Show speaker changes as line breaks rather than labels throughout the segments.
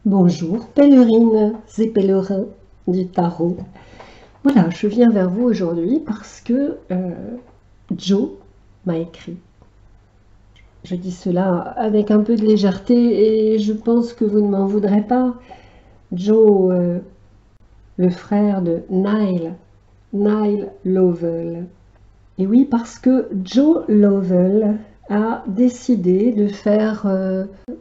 Bonjour pèlerines et pèlerins du tarot. Voilà, je viens vers vous aujourd'hui parce que Joe m'a écrit. Je dis cela avec un peu de légèreté et je pense que vous ne m'en voudrez pas. Joe, le frère de Nile Lovell. Et oui, parce que Joe Lovell a décidé de faire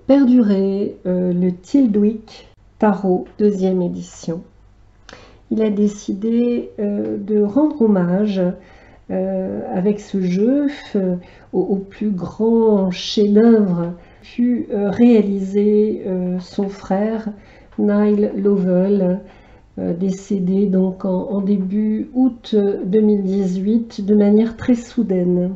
perdurer le Tiltwick Tarot 2e édition. Il a décidé de rendre hommage avec ce jeu au plus grand chef-d'œuvre pu réaliser son frère Nile Lovell, décédé donc en début août 2018 de manière très soudaine.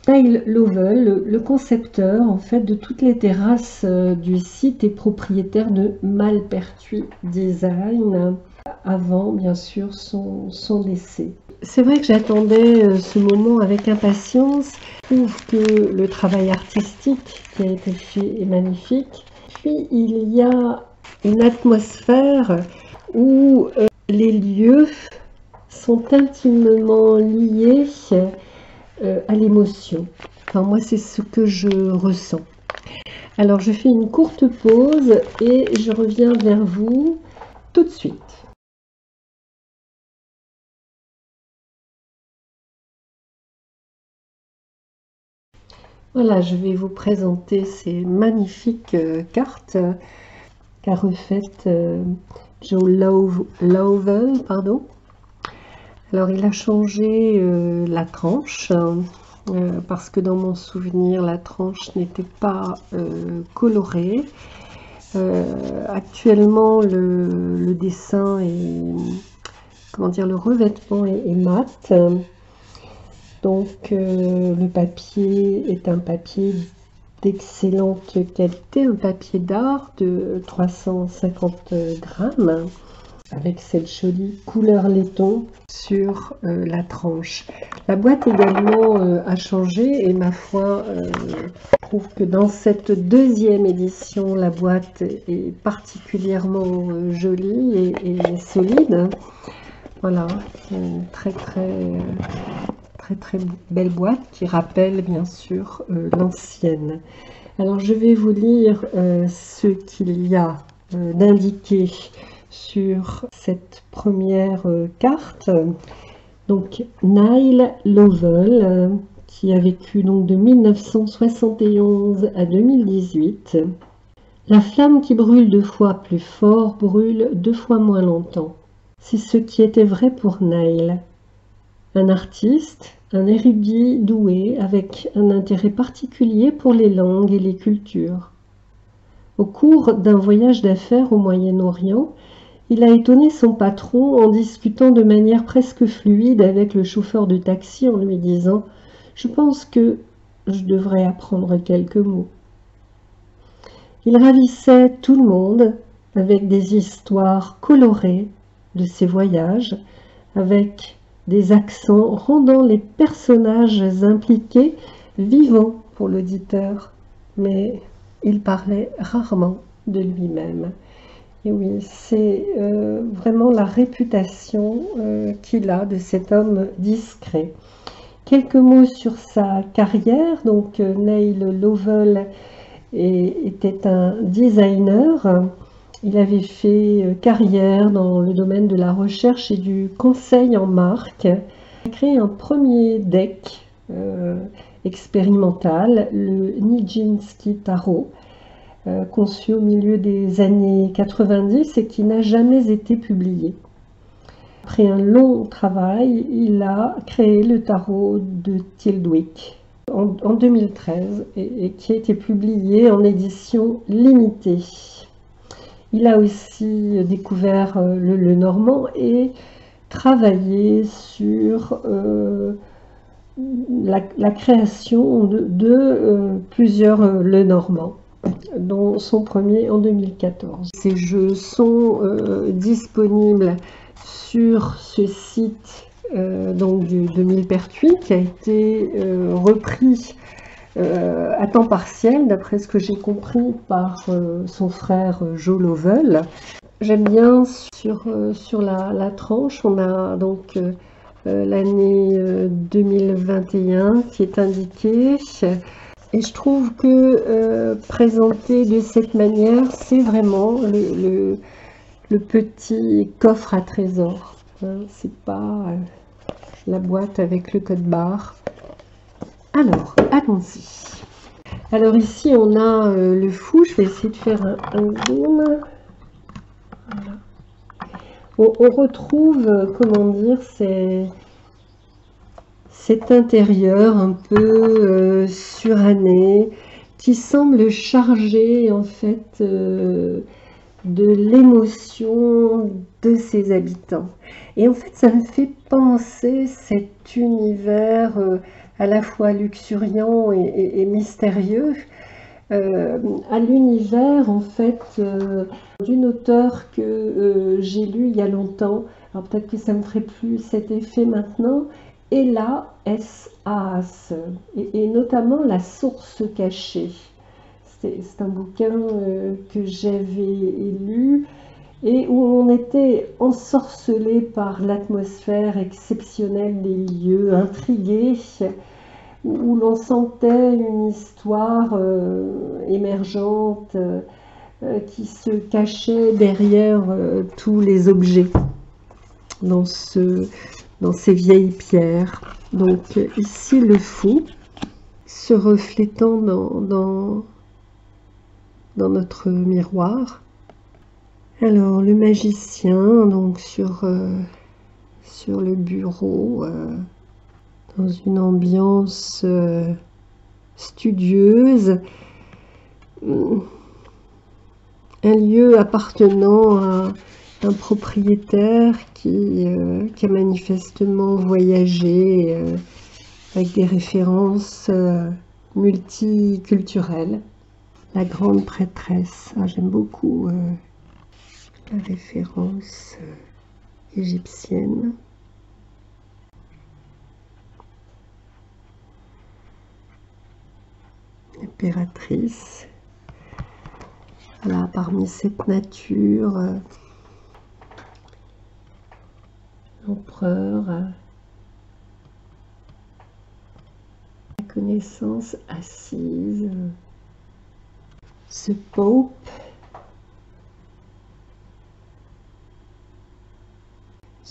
Nile Lovell, le concepteur en fait de toutes les terrasses du site et propriétaire de Malpertuis Design, avant bien sûr son décès. C'est vrai que j'attendais ce moment avec impatience. Je trouve que le travail artistique qui a été fait est magnifique. Puis il y a une atmosphère où les lieux sont intimement liés à l'émotion. Enfin, moi, c'est ce que je ressens. Alors, je fais une courte pause et je reviens vers vous tout de suite. Voilà, je vais vous présenter ces magnifiques cartes qu'a refaites Joe Lovell, pardon. Alors, il a changé la tranche parce que dans mon souvenir, la tranche n'était pas colorée. Actuellement, le dessin est, comment dire, le revêtement est mat. Donc, le papier est un papier d'excellente qualité, un papier d'art de 350 grammes, avec cette jolie couleur laiton sur la tranche. La boîte également a changé et ma foi, je trouve que dans cette 2e édition, la boîte est particulièrement jolie et solide. Voilà, une très belle boîte qui rappelle bien sûr l'ancienne. Alors je vais vous lire ce qu'il y a d'indiqué sur cette première carte. Donc Nile Lovell, qui a vécu donc de 1971 à 2018. La flamme qui brûle 2 fois plus fort brûle 2 fois moins longtemps. C'est ce qui était vrai pour Nile. Un artiste, un érudit doué avec un intérêt particulier pour les langues et les cultures. Au cours d'un voyage d'affaires au Moyen-Orient, il a étonné son patron en discutant de manière presque fluide avec le chauffeur de taxi en lui disant « Je pense que je devrais apprendre quelques mots ». Il ravissait tout le monde avec des histoires colorées de ses voyages, avec des accents rendant les personnages impliqués vivants pour l'auditeur, mais il parlait rarement de lui-même. Et oui, c'est vraiment la réputation qu'il a de cet homme discret. Quelques mots sur sa carrière. Donc, Nile Lovell était un designer. Il avait fait carrière dans le domaine de la recherche et du conseil en marque. Il a créé un premier deck expérimental, le Nijinsky Tarot, conçu au milieu des années 90 et qui n'a jamais été publié. Après un long travail, il a créé le tarot de Tiltwick en 2013 et qui a été publié en édition limitée. Il a aussi découvert le normand et travaillé sur la création de plusieurs Lenormand, dont son premier en 2014. Ces jeux sont disponibles sur ce site donc de Malpertuis qui a été repris à temps partiel, d'après ce que j'ai compris par son frère Joe Lovell. J'aime bien sur la tranche, on a donc l'année 2021 qui est indiquée. Et je trouve que présenté de cette manière, c'est vraiment le petit coffre à trésor. Hein, c'est pas la boîte avec le code barre. Alors, allons-y. Alors ici, on a le fou. Je vais essayer de faire un zoom. Voilà. On retrouve, comment dire, cet intérieur un peu suranné qui semble chargé en fait de l'émotion de ses habitants. Et en fait, ça me fait penser cet univers à la fois luxuriant et mystérieux à l'univers en fait d'une auteure que j'ai lu il y a longtemps. Alors peut-être que ça me ferait plus cet effet maintenant. Ella S. Haas, et notamment La source cachée. C'est un bouquin que j'avais lu et où on était ensorcelé par l'atmosphère exceptionnelle des lieux, intrigué, où l'on sentait une histoire émergente qui se cachait derrière tous les objets dans ces vieilles pierres. Donc ici le fou se reflétant dans notre miroir. Alors le magicien donc sur le bureau dans une ambiance studieuse, un lieu appartenant à un propriétaire qui a manifestement voyagé avec des références multiculturelles. La grande prêtresse, j'aime beaucoup la référence égyptienne. Impératrice. Là, parmi cette nature, l'empereur, la connaissance assise, ce pope,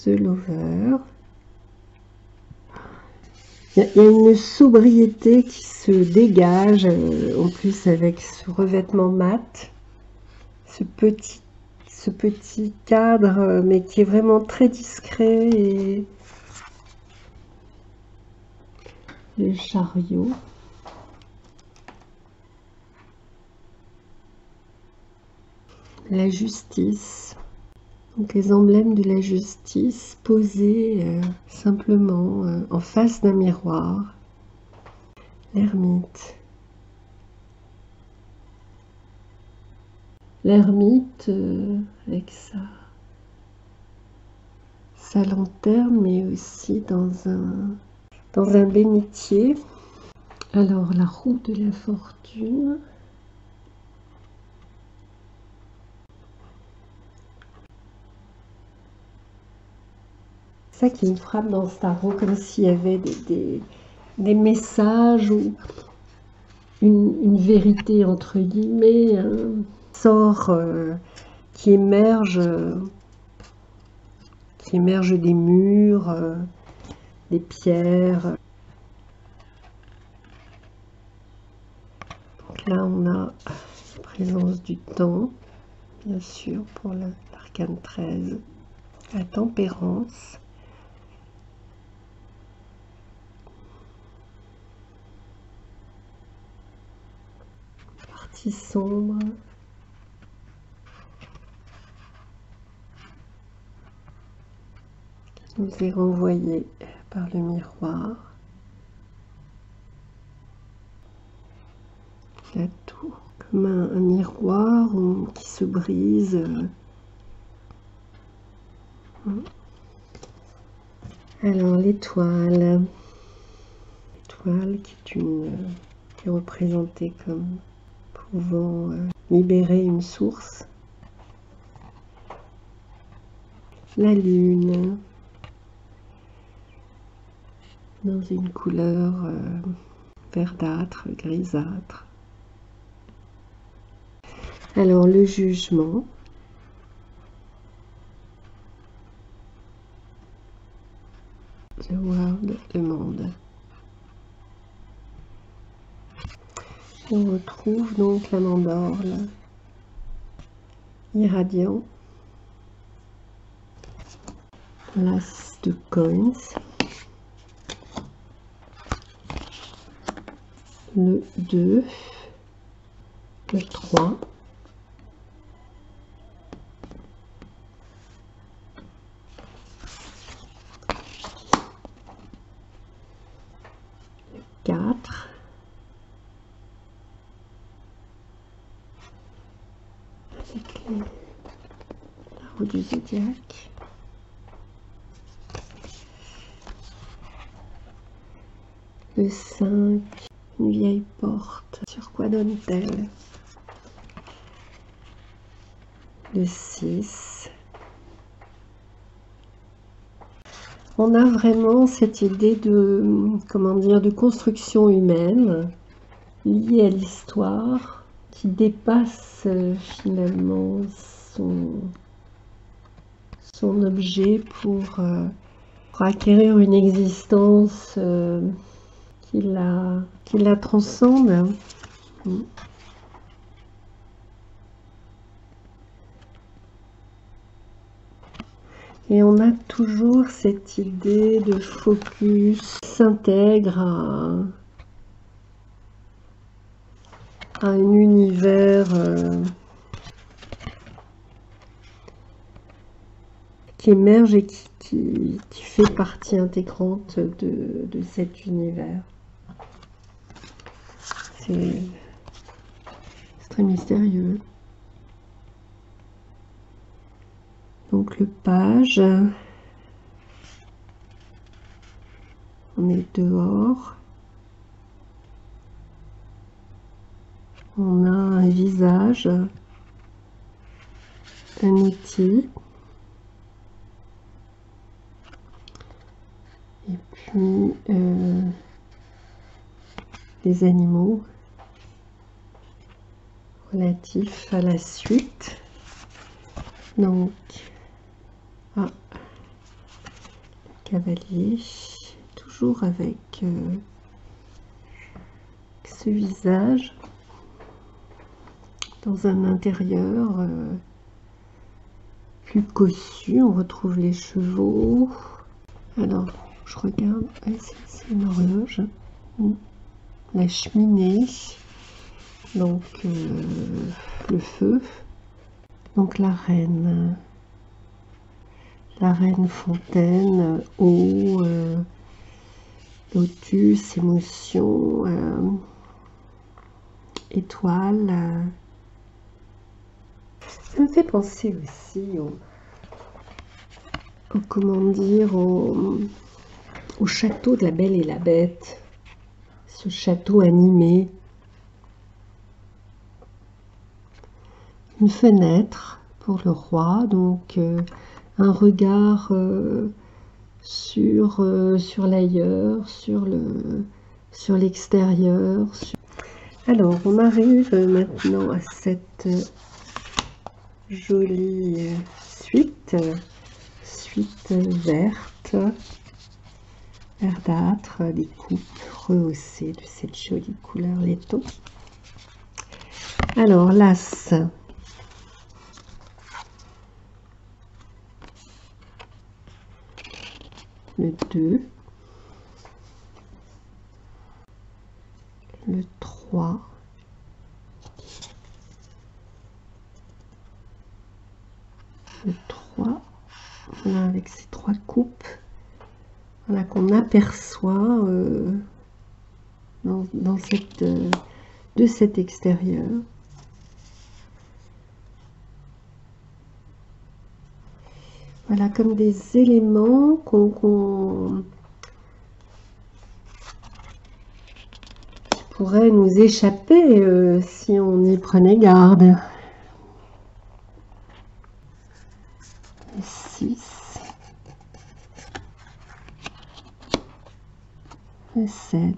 The Lover. Il y a une sobriété qui se dégage, en plus avec ce revêtement mat, ce petit cadre, mais qui est vraiment très discret, et le chariot. La justice. Donc les emblèmes de la justice posés simplement en face d'un miroir. L'ermite. L'ermite avec sa lanterne, mais aussi dans un bénitier. Alors la roue de la fortune. Ça qui me frappe dans ce tarot, comme s'il y avait des messages ou une vérité entre guillemets, un sort qui émerge des murs, des pierres. Donc là on a la présence du temps, bien sûr, pour l'arcane 13, la tempérance. Sombre, qui nous est renvoyé par le miroir. La tour, comme un miroir qui se brise. Alors l'étoile qui est qui est représenté comme pouvant libérer une source. La lune dans une couleur verdâtre, grisâtre. Alors le jugement. The world, le monde. On retrouve donc la mandorle irradiant, l'as de coins, le 2, le 3, le 4, avec la roue du zodiaque, le 5, une vieille porte, sur quoi donne-t-elle? Le 6. On a vraiment cette idée de, comment dire, de construction humaine liée à l'histoire qui dépasse finalement son objet pour acquérir une existence qui la transcende. Et on a toujours cette idée de focus s'intègre à un univers qui émerge et qui fait partie intégrante de cet univers. C'est très mystérieux. Donc le page, on est dehors, on a un visage, un outil, et puis des animaux relatifs à la suite. Donc, le cavalier, toujours avec ce visage dans un intérieur plus cossu. On retrouve les chevaux. Alors, je regarde, c'est une horloge. La cheminée, donc le feu. Donc la reine fontaine, eau, lotus, émotion, étoile. Ça me fait penser aussi comment dire, au château de la Belle et la Bête. Ce château animé. Une fenêtre pour le roi, donc un regard sur l'ailleurs, sur l'extérieur. Alors, on arrive maintenant à cette jolie suite verte, verdâtre, des coupes rehaussées de cette jolie couleur laiton. Alors, l'as. Le 2, le 3, le 3, voilà, avec ces 3 coupes, voilà, qu'on aperçoit dans de cet extérieur. Voilà, comme des éléments qu'on pourrait nous échapper si on y prenait garde. 6, 7.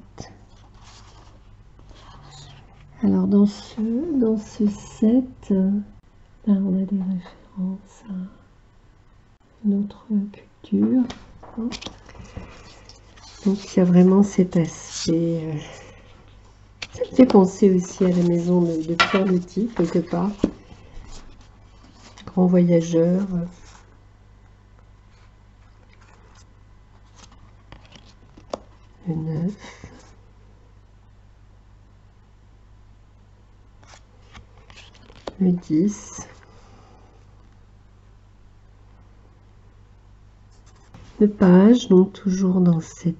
Alors dans ce 7, là on a des références à notre culture. Donc il y a vraiment cet aspect. Ça me fait penser aussi à la maison de Pierre Loti, quelque part. Grand voyageur. Le 9. Le 10. Le page, donc toujours dans ce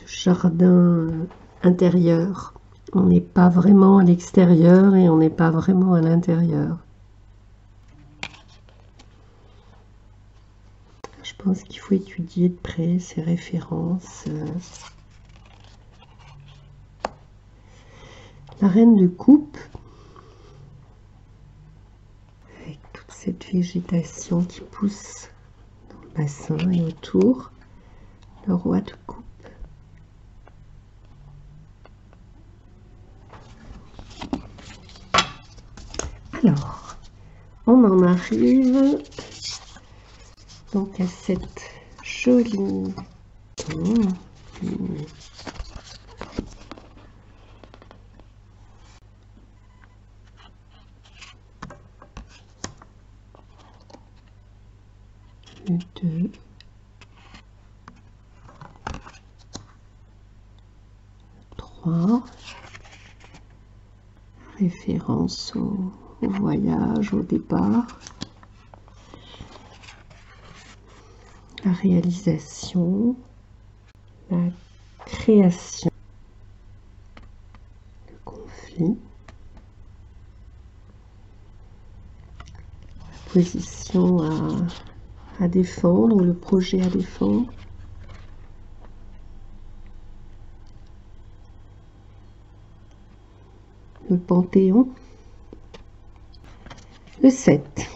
jardin intérieur. On n'est pas vraiment à l'extérieur et on n'est pas vraiment à l'intérieur. Je pense qu'il faut étudier de près ces références. La reine de coupe, avec toute cette végétation qui pousse dans le bassin et autour. Le roi de coupe. Alors, on en arrive donc à cette jolie le 2, le 3, référence au voyage, au départ, la réalisation, la création, le conflit, la position à défendre ou le projet à défendre. Le Panthéon. Le 7.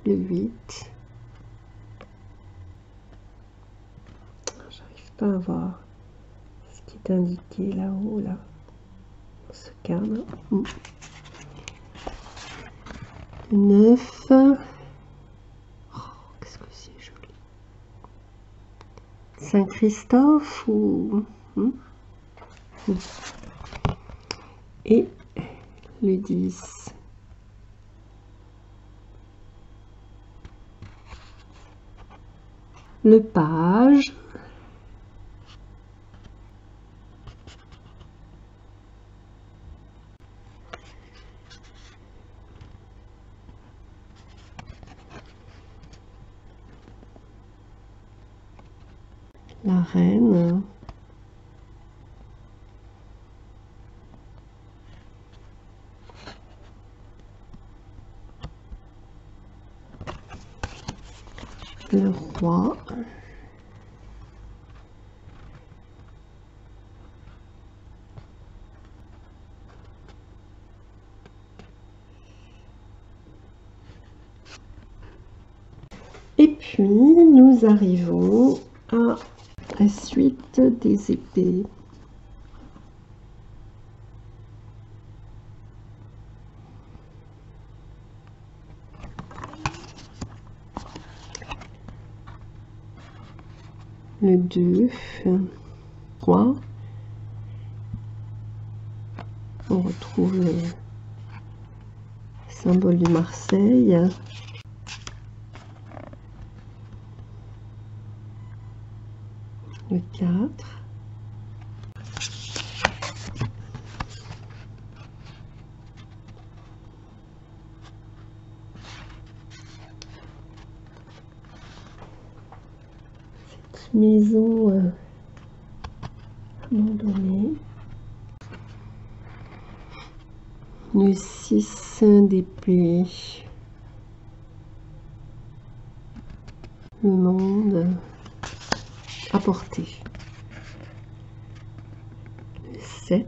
Le 8. J'arrive pas à voir ce qui est indiqué là-haut, là, dans ce cadre. Le 9. Oh, qu'est-ce que c'est joli. Saint-Christophe ou... Et le 10. Le page. La reine. Le roi. Et puis nous arrivons à la suite des épées. Le 2, 3. On retrouve le symbole de Marseille. Le 4. Cette maison abandonnée. Le 6 d'épée. le monde à portée. Le 7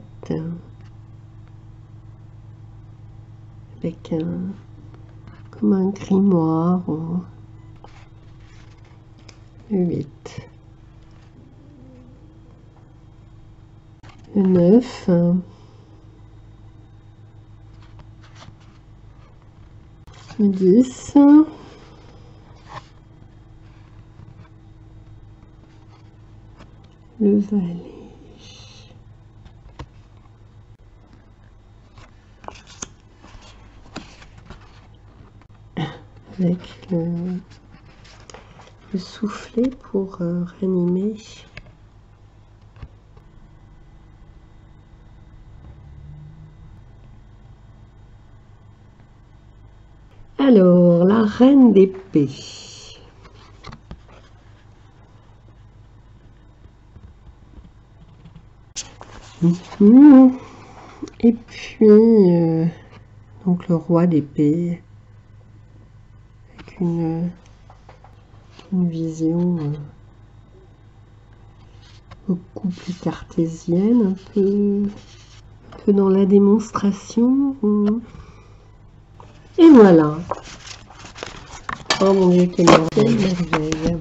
avec comme un grimoire. Le 8. Le 9. Le 10. Le valet. Avec le soufflet pour ranimer. Alors, la reine d'épée. Et puis, donc le roi d'épée, avec une vision beaucoup plus cartésienne, un peu dans la démonstration. Et voilà. Oh mon Dieu, quelle merveille.